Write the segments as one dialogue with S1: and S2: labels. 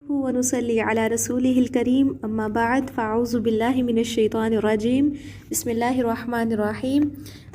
S1: ونصلي على رسوله الكريم أما بعد فأعوذ بالله من الشيطان الرجيم بسم الله الرحمن الرحيم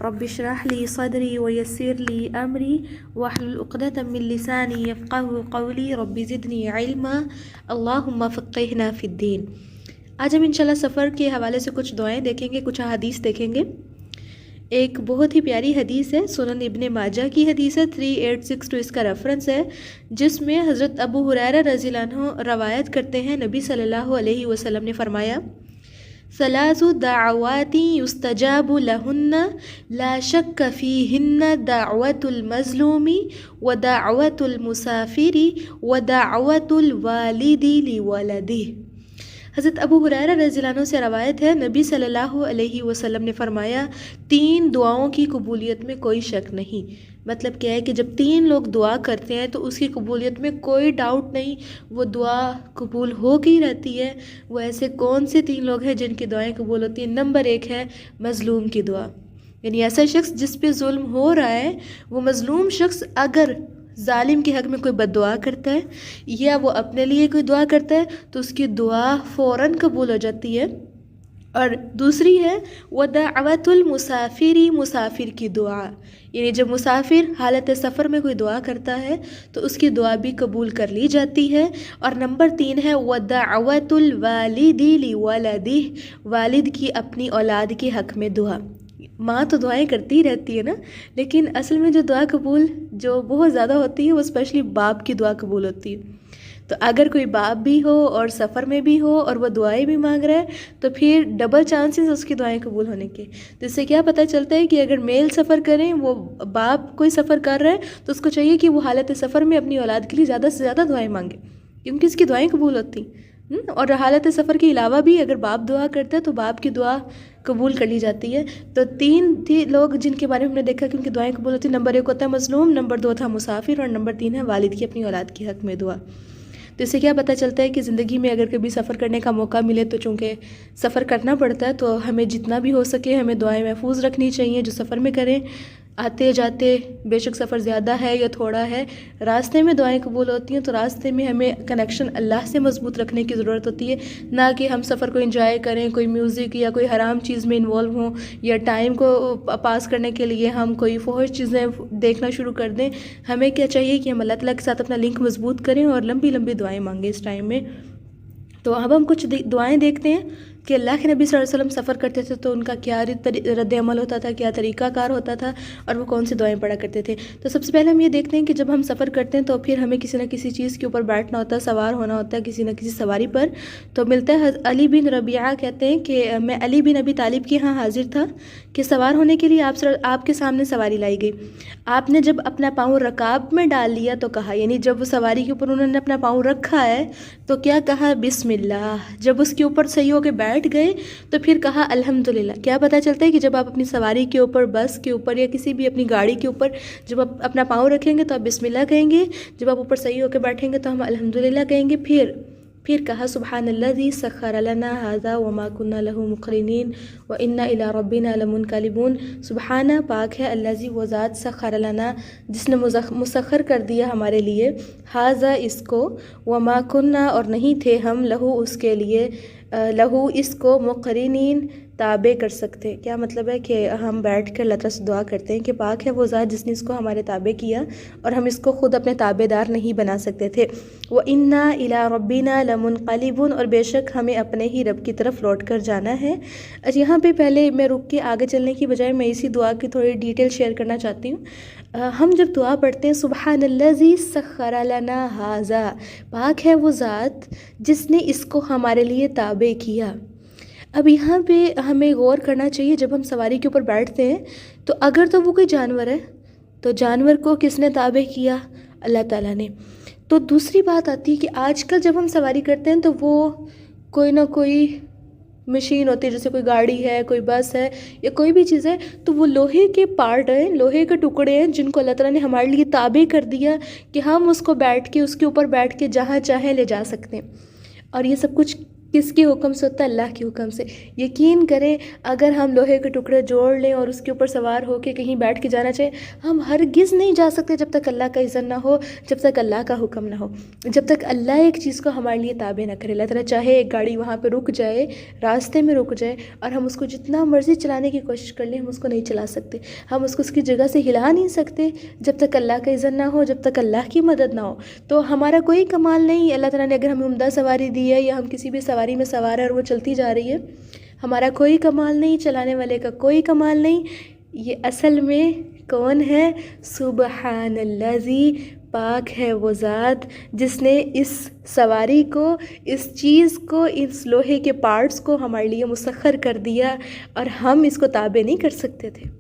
S1: رب اشرح لي صدري ويسر لي أمري واحلل عقدة من لساني يفقهوا قولي رب زدني علما اللهم فقهنا في الدين۔ آج ہم انشاءاللہ سفر کے حوالے سے کچھ دعائیں دیکھیں گے، کچھ حدیث دیکھیں گے۔ ایک بہت ہی پیاری حدیث ہے، سنن ابن ماجہ کی حدیث ہے، 3862 اس کا ریفرنس ہے، جس میں حضرت ابو ہریرہ رضی اللہ عنہ روایت کرتے ہیں، نبی صلی اللہ علیہ وسلم نے فرمایا ثلاث دعوات يستجاب لهن لا شك فيهن دعوة المظلوم ودعوة المسافر ودعوة الوالد لولده۔ حضرت ابو ہریرہ رضی اللہ عنہ سے روایت ہے، نبی صلی اللہ علیہ وسلم نے فرمایا 3 دعاؤں کی قبولیت میں کوئی شک نہیں۔ مطلب کیا ہے کہ جب 3 لوگ دعا کرتے ہیں تو اس کی قبولیت میں کوئی ڈاؤٹ نہیں، وہ دعا قبول ہو کے ہی رہتی ہے۔ وہ ایسے کون سے 3 لوگ ہیں جن کی دعائیں قبول ہوتی ہیں؟ نمبر 1 ہے مظلوم کی دعا، یعنی ایسا شخص جس پہ ظلم ہو رہا ہے، وہ مظلوم شخص اگر ظالم کے حق میں کوئی بد دعا کرتا ہے یا وہ اپنے لیے کوئی دعا کرتا ہے تو اس کی دعا فوراً قبول ہو جاتی ہے۔ اور دوسری ہے وَدَعْوَةُ الْمُسَافِرِ، مسافر کی دعا، یعنی جب مسافر حالت سفر میں کوئی دعا کرتا ہے تو اس کی دعا بھی قبول کر لی جاتی ہے۔ اور نمبر 3 ہے وَدَعْوَةُ الْوَالِدِ لِوَلَدِهِ، والد کی اپنی اولاد کے حق میں دعا۔ ماں تو دعائیں کرتی رہتی ہے نا، لیکن اصل میں جو دعا قبول جو بہت زیادہ ہوتی ہے وہ اسپیشلی باپ کی دعا قبول ہوتی ہے۔ تو اگر کوئی باپ بھی ہو اور سفر میں بھی ہو اور وہ دعائیں بھی مانگ رہا ہے تو پھر ڈبل چانسز اس کی دعائیں قبول ہونے کے۔ تو اس سے کیا پتہ چلتا ہے کہ اگر میل سفر کریں، وہ باپ کوئی سفر کر رہا ہے تو اس کو چاہیے کہ وہ حالت سفر میں اپنی اولاد کے لیے زیادہ سے زیادہ دعائیں مانگے، کیونکہ اس کی دعائیں قبول ہوتی ہیں۔ اور حالت سفر کے علاوہ بھی اگر باپ دعا کرتا ہے تو باپ کی دعا قبول کر لی جاتی ہے۔ تو 3 تھے لوگ جن کے بارے میں ہم نے دیکھا کہ ان کی دعائیں قبول ہوتی ہیں۔ نمبر 1 ہوتا ہے مظلوم، نمبر 2 تھا مسافر، اور نمبر 3 ہے والد کی اپنی اولاد کے حق میں دعا۔ تو اس سے کیا پتہ چلتا ہے کہ زندگی میں اگر کبھی سفر کرنے کا موقع ملے تو چونکہ سفر کرنا پڑتا ہے تو ہمیں جتنا بھی ہو سکے ہمیں دعائیں محفوظ رکھنی چاہیے جو سفر میں کریں۔ آتے جاتے بے شک سفر زیادہ ہے یا تھوڑا ہے، راستے میں دعائیں قبول ہوتی ہیں، تو راستے میں ہمیں کنیکشن اللہ سے مضبوط رکھنے کی ضرورت ہوتی ہے، نہ کہ ہم سفر کو انجوائے کریں، کوئی میوزک یا کوئی حرام چیز میں انوالو ہوں، یا ٹائم کو پاس کرنے کے لیے ہم کوئی فحش چیزیں دیکھنا شروع کر دیں۔ ہمیں کیا چاہیے کہ ہم اللہ تعالیٰ کے ساتھ اپنا لنک مضبوط کریں اور لمبی لمبی دعائیں مانگیں اس ٹائم میں۔ تو اب ہم کچھ دعائیں دیکھتے ہیں کہ اللہ کے نبی صلی اللہ علیہ وسلم سفر کرتے تھے تو ان کا کیا رد عمل ہوتا تھا، کیا طریقہ کار ہوتا تھا، اور وہ کون سی دعائیں پڑھا کرتے تھے۔ تو سب سے پہلے ہم یہ دیکھتے ہیں کہ جب ہم سفر کرتے ہیں تو پھر ہمیں کسی نہ کسی چیز کے اوپر بیٹھنا ہوتا ہے، سوار ہونا ہوتا ہے کسی نہ کسی سواری پر۔ تو ملتا ہے علی بن ربیعہ کہتے ہیں کہ میں علی بن ابی طالب کے ہاں حاضر تھا کہ سوار ہونے کے لیے آپ کے سامنے سواری لائی گئی۔ آپ نے جب اپنا پاؤں رکاب میں ڈال لیا تو کہا، یعنی جب وہ سواری کے اوپر انہوں نے اپنا پاؤں رکھا ہے تو کیا کہا؟ بسم اللہ۔ جب اس کے اوپر صحیح ہو کے بیٹھ گئے تو پھر کہا الحمدللہ۔ کیا پتہ چلتا ہے کہ جب آپ اپنی سواری کے اوپر، بس کے اوپر یا کسی بھی اپنی گاڑی کے اوپر جب آپ اپنا پاؤں رکھیں گے تو آپ بسم اللہ کہیں گے، جب آپ اوپر صحیح ہو کے بیٹھیں گے تو ہم الحمدللہ کہیں گے۔ پھر کہا سبحان الذی سخر لنا ھذا وما كنا له مقرنین وانا الی ربنا لمنقلبون۔ سبحانہ، پاک ہے، الذی، وہ ذات، سخر لنا، جس نے مسخر کر دیا ہمارے لیے، ھذا، اس کو، وما كنا، اور نہیں تھے ہم، لہو، اس کے لیے، لہو، اس کو، مقرنین، تابع کر سکتے۔ کیا مطلب ہے کہ ہم بیٹھ کر اللہ تعالیٰ سے دعا کرتے ہیں کہ پاک ہے وہ ذات جس نے اس کو ہمارے تابع کیا اور ہم اس کو خود اپنے تابع دار نہیں بنا سکتے تھے۔ وَإِنَّا إِلَىٰ رَبِّنَا لَمُنْقَلِبُونَ، اور بے شک ہمیں اپنے ہی رب کی طرف لوٹ کر جانا ہے۔ یہاں پہ پہلے میں رک کے آگے چلنے کی بجائے میں اسی دعا کی تھوڑی ڈیٹیل شیئر کرنا چاہتی ہوں۔ ہم جب دعا پڑھتے ہیں سبحان الذی سخر لنا ھذا، پاک ہے وہ ذات جس نے اس کو ہمارے لیے تابع کیا۔ اب یہاں پہ ہمیں غور کرنا چاہیے، جب ہم سواری کے اوپر بیٹھتے ہیں تو اگر تو وہ کوئی جانور ہے تو جانور کو کس نے تابع کیا؟ اللہ تعالیٰ نے۔ تو دوسری بات آتی ہے کہ آج کل جب ہم سواری کرتے ہیں تو وہ کوئی نہ کوئی مشین ہوتی ہے، جیسے کوئی گاڑی ہے، کوئی بس ہے یا کوئی بھی چیز ہے، تو وہ لوہے کے پارٹ ہیں، لوہے کے ٹکڑے ہیں جن کو اللہ تعالیٰ نے ہمارے لیے تابع کر دیا کہ ہم اس کو بیٹھ کے، اس کے اوپر بیٹھ کے جہاں چاہیں لے جا سکتے ہیں۔ اور یہ سب کچھ کس کے حکم سے ہوتا ہے؟ اللہ کے حکم سے۔ یقین کریں اگر ہم لوہے کے ٹکڑے جوڑ لیں اور اس کے اوپر سوار ہو کے کہیں بیٹھ کے جانا چاہیں، ہم ہرگز نہیں جا سکتے جب تک اللہ کا اذن نہ ہو، جب تک اللہ کا حکم نہ ہو، جب تک اللہ ایک چیز کو ہمارے لیے تابع نہ کرے۔ اللہ تعالیٰ چاہے ایک گاڑی وہاں پہ رک جائے، راستے میں رک جائے، اور ہم اس کو جتنا مرضی چلانے کی کوشش کر لیں، ہم اس کو نہیں چلا سکتے، ہم اس کو اس کی جگہ سے ہلا نہیں سکتے جب تک اللہ کا اذن نہ ہو، جب تک اللہ کی مدد نہ ہو۔ تو ہمارا کوئی کمال نہیں، اللہ تعالیٰ نے اگر ہمیں عمدہ سواری دی ہے یا ہم کسی بھی سواری میں سوار ہے اور وہ چلتی جا رہی ہے، ہمارا کوئی کمال نہیں، چلانے والے کا کوئی کمال نہیں۔ یہ اصل میں کون ہے؟ سبحان الذی، پاک ہے وہ ذات جس نے اس سواری کو، اس چیز کو، اس لوہے کے پارٹس کو ہمارے لیے مسخر کر دیا، اور ہم اس کو تابع نہیں کر سکتے تھے۔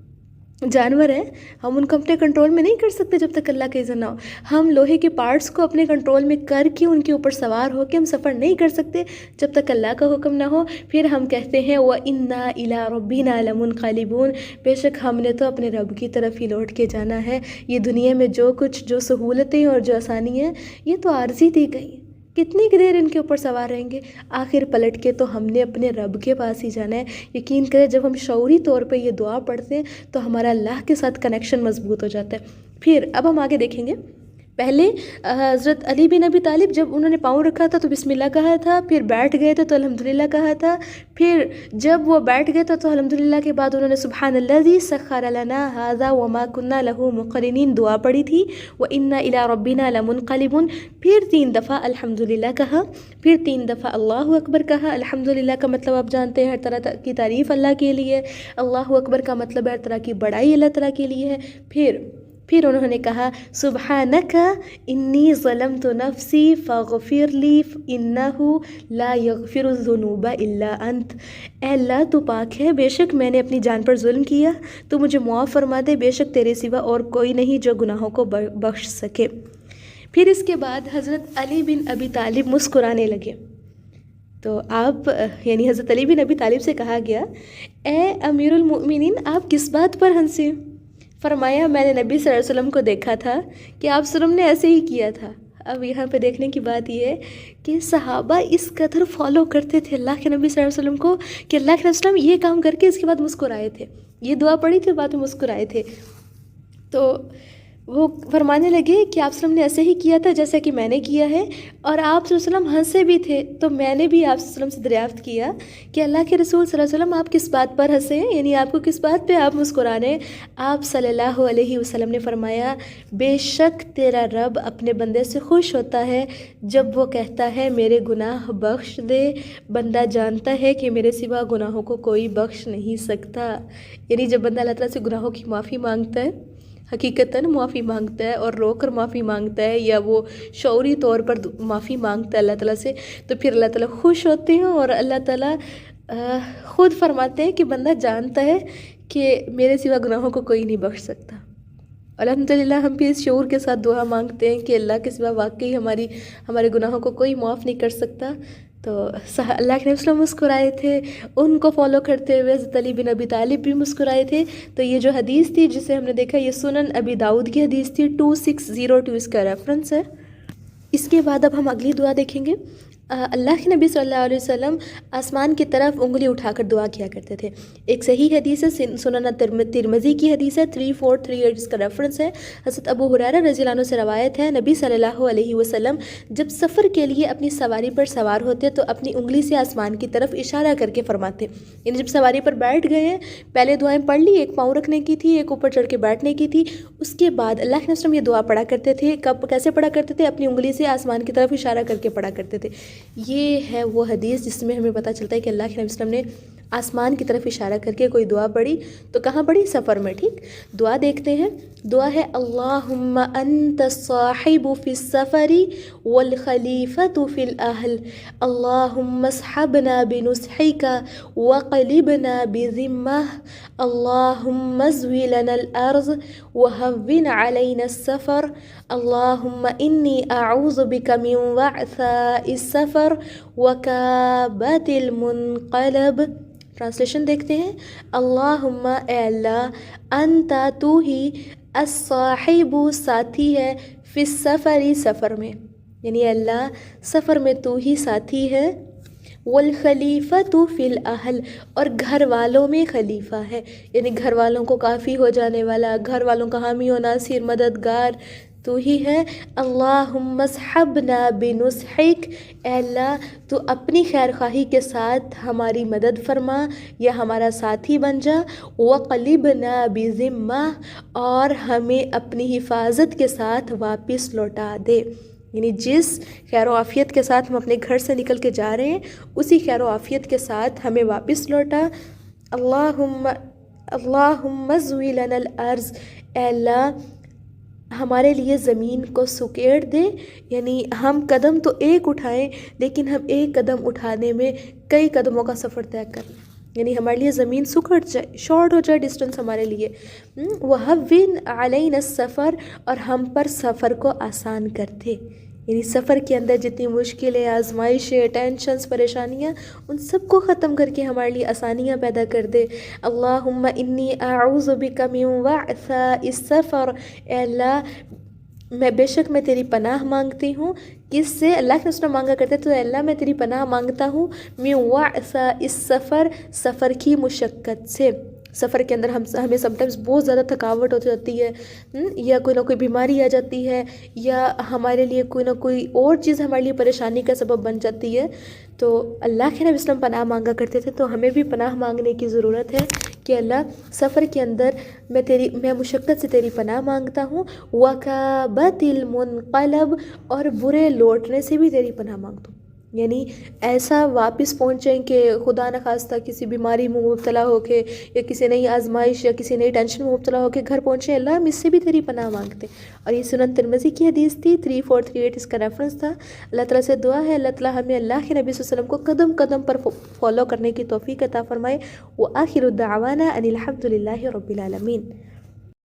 S1: جانور ہیں، ہم ان کو اپنے کنٹرول میں نہیں کر سکتے جب تک اللہ کا اذن نہ ہو۔ ہم لوہے کے پارٹس کو اپنے کنٹرول میں کر کے ان کے اوپر سوار ہو کے ہم سفر نہیں کر سکتے جب تک اللہ کا حکم نہ ہو۔ پھر ہم کہتے ہیں وَإِنَّا إِلَىٰ رَبِّنَا لَمُنْقَلِبُونَ، بے شک ہم نے تو اپنے رب کی طرف ہی لوٹ کے جانا ہے۔ یہ دنیا میں جو کچھ، جو سہولتیں اور جو آسانی ہیں، یہ تو عارضی دی گئی ہیں، کتنی کی دیر ان کے اوپر سوار رہیں گے، آخر پلٹ کے تو ہم نے اپنے رب کے پاس ہی جانا ہے۔ یقین کریں جب ہم شعوری طور پہ یہ دعا پڑھتے ہیں تو ہمارا اللہ کے ساتھ کنیکشن مضبوط ہو جاتا ہے۔ پھر اب ہم آگے دیکھیں گے، پہلے حضرت علی بن ابی طالب جب انہوں نے پاؤں رکھا تھا تو بسم اللہ کہا تھا، پھر بیٹھ گئے تھے تو الحمدللہ کہا تھا، پھر جب وہ بیٹھ گئے تھا تو الحمدللہ کے بعد انہوں نے سبحان الذی سخر لنا ھذا وما كنا له مقرنین دعا پڑھی تھی، وَإِنَّا إِلَىٰ رَبِّنَا لَمُنْقَلِبُونَ، پھر 3 دفعہ الحمدللہ کہا، پھر 3 دفعہ اللہ اکبر کہا۔ الحمدللہ کا مطلب آپ جانتے ہیں ہر طرح کی تعریف اللہ کے لیے، اللہ اکبر کا مطلب ہر طرح کی بڑائی اللہ تعالیٰ کے لیے ہے۔ پھر انہوں نے کہا سبحانک انی ظلمت نفسی فاغفر لی انہ لا یغفر الذنوب الا انت، اے اللہ تو پاک ہے، بے شک میں نے اپنی جان پر ظلم کیا، تو مجھے معاف فرما دے، بے شک تیرے سوا اور کوئی نہیں جو گناہوں کو بخش سکے۔ پھر اس کے بعد حضرت علی بن ابی طالب مسکرانے لگے، تو آپ یعنی حضرت علی بن ابی طالب سے کہا گیا اے امیر المؤمنین آپ کس بات پر ہنسے؟ فرمایا میں نے نبی صلی اللہ علیہ وسلم کو دیکھا تھا کہ آپ صلی اللہ علیہ وسلم نے ایسے ہی کیا تھا۔ اب یہاں پہ دیکھنے کی بات یہ ہے کہ صحابہ اس قدر فالو کرتے تھے اللہ کے نبی صلی اللہ علیہ وسلم کو کہ اللہ کے نبی صلی اللہ علیہ وسلم یہ کام کر کے اس کے بعد مسکرائے تھے، یہ دعا پڑھی تھی بعد میں مسکرائے تھے۔ تو وہ فرمانے لگے کہ آپ صلی اللہ علیہ وسلم نے ایسے ہی کیا تھا جیسا کہ میں نے کیا ہے، اور آپ صلی اللہ علیہ وسلم ہنسے بھی تھے، تو میں نے بھی آپ صلی اللہ علیہ وسلم سے دریافت کیا کہ اللہ کے رسول صلی اللہ علیہ وسلم آپ کس بات پر ہنسے ہیں، یعنی آپ کو کس بات پہ آپ مسکرانے ہیں؟ آپ صلی اللہ علیہ وسلم نے فرمایا بے شک تیرا رب اپنے بندے سے خوش ہوتا ہے جب وہ کہتا ہے میرے گناہ بخش دے، بندہ جانتا ہے کہ میرے سوا گناہوں کو کوئی بخش نہیں سکتا۔ یعنی جب بندہ اللہ تعالیٰ سے گناہوں کی معافی مانگتا ہے، حقیقتاً معافی مانگتا ہے اور رو کر معافی مانگتا ہے، یا وہ شعوری طور پر معافی مانگتا ہے اللہ تعالیٰ سے، تو پھر اللہ تعالیٰ خوش ہوتے ہیں، اور اللہ تعالیٰ خود فرماتے ہیں کہ بندہ جانتا ہے کہ میرے سوا گناہوں کو کوئی نہیں بخش سکتا۔ الحمدللہ ہم بھی اس شعور کے ساتھ دعا مانگتے ہیں کہ اللہ کے سوا واقعی ہمارے گناہوں کو کوئی معاف نہیں کر سکتا۔ تو اللہ کے نبی صلی اللہ علیہ وسلم مسکرائے تھے، ان کو فالو کرتے ہوئے حضرت علی بن ابی طالب بھی مسکرائے تھے۔ تو یہ جو حدیث تھی جسے ہم نے دیکھا، یہ سنن ابی داؤد کی حدیث تھی، 2602 اس کا ریفرنس ہے۔ اس کے بعد اب ہم اگلی دعا دیکھیں گے۔ اللہ کے نبی صلی اللہ علیہ وسلم آسمان کی طرف انگلی اٹھا کر دعا کیا کرتے تھے۔ ایک صحیح حدیث ہے، سنن ترمذی کی حدیث ہے، 3438 اس کا ریفرنس ہے۔ حضرت ابو ہریرہ رضی اللہ عنہ سے روایت ہے، نبی صلی اللہ علیہ وسلم جب سفر کے لیے اپنی سواری پر سوار ہوتے تو اپنی انگلی سے آسمان کی طرف اشارہ کر کے فرماتے، یعنی جب سواری پر بیٹھ گئے ہیں، پہلے دعائیں پڑھ لی، ایک پاؤں رکھنے کی تھی، ایک اوپر چڑھ کے بیٹھنے کی تھی، اس کے بعد اللہ کے نبی صلی اللہ علیہ وسلم یہ دعا پڑھا کرتے تھے۔ کیسے پڑھا کرتے تھے؟ اپنی انگلی سے آسمان کی طرف اشارہ کر کے پڑھا کرتے تھے۔ یہ ہے وہ حدیث جس میں ہمیں پتہ چلتا ہے کہ اللہ کے نبی صلی اللہ علیہ وسلم نے آسمان کی طرف اشارہ کر کے کوئی دعا پڑھی تو کہاں پڑھی؟ سفر میں۔ ٹھیک، دعا دیکھتے ہیں۔ دعا ہے اللہم انت الصاحب فی السفر والخلیفۃ فی الاہل، اللہم اصحبنا بنصحک وقلبنا بذمہ، اللہم ازوی لنا الارض وہون علینا السفر، اللہم انی اعوذ بک من وعثاء السفر وکابۃ المنقلب۔ ٹرانسلیشن دیکھتے ہیں۔ اللہم اے اللہ، انتا تو ہی، الصاحب ساتھی ہے، فی السفر سفر میں، یعنی اللہ سفر میں تو ہی ساتھی ہے، والخلیفۃ فی الاہل، اور گھر والوں میں خلیفہ ہے، یعنی گھر والوں کو کافی ہو جانے والا، گھر والوں کا حامی و ناصر مددگار تو ہی ہے۔ اللہم اصحبنا بنصحک، اے اللہ تو اپنی خیر خواہی کے ساتھ ہماری مدد فرما یا ہمارا ساتھی بن جا، وقلبنا بذمہ، اور ہمیں اپنی حفاظت کے ساتھ واپس لوٹا دے، یعنی جس خیر و عافیت کے ساتھ ہم اپنے گھر سے نکل کے جا رہے ہیں اسی خیر و عافیت کے ساتھ ہمیں واپس لوٹا۔ اللہم ازوی لنا الارض، اے اللہ ہمارے لیے زمین کو سکیڑ دے، یعنی ہم قدم تو ایک اٹھائیں لیکن ہم ایک قدم اٹھانے میں کئی قدموں کا سفر طے کر لیں، یعنی ہمارے لیے زمین سکڑ جائے، شارٹ ہو جائے ڈسٹنس ہمارے لیے۔ وہون علینا السفر، اور ہم پر سفر کو آسان کر دے، یعنی سفر کے اندر جتنی مشکلیں، آزمائشیں، ٹینشنز، پریشانیاں، ان سب کو ختم کر کے ہمارے لیے آسانیاں پیدا کر دے۔ اللہم انی اعوذ بک من وعثاء السفر، اے اللہ میں تیری پناہ مانگتی ہوں، کس سے؟ اللہ کے رسول مانگا کرتے تو اے اللہ میں تیری پناہ مانگتا ہوں من وعثاء السفر، سفر کی مشقت سے۔ سفر کے اندر ہمیں سم ٹائمز بہت زیادہ تھکاوٹ ہو جاتی ہے، یا کوئی نہ کوئی بیماری آ جاتی ہے، یا ہمارے لیے کوئی نہ کوئی اور چیز ہمارے لیے پریشانی کا سبب بن جاتی ہے، تو اللہ کے نبی وسلم پناہ مانگا کرتے تھے، تو ہمیں بھی پناہ مانگنے کی ضرورت ہے کہ اللہ سفر کے اندر میں مشقت سے تیری پناہ مانگتا ہوں، وکابت المنقلب، اور برے لوٹنے سے بھی تیری پناہ مانگتا ہوں، یعنی ایسا واپس پہنچیں کہ خدا نخواستہ کسی بیماری میں مبتلا ہو کے، یا کسی نئی آزمائش یا کسی نئی ٹینشن میں مبتلا ہو کے گھر پہنچیں، اللہ ہم اس سے بھی تیری پناہ مانگتے۔ اور یہ سنن ترمذی کی حدیث تھی، 3438 اس کا ریفرنس تھا۔ اللہ تعالیٰ سے دعا ہے اللہ تعالیٰ ہمیں اللہ کے نبی صلی اللہ علیہ وسلم کو قدم قدم پر فالو کرنے کی توفیق عطا فرمائے۔ وآخر دعوانا ان الحمد للہ رب العالمین۔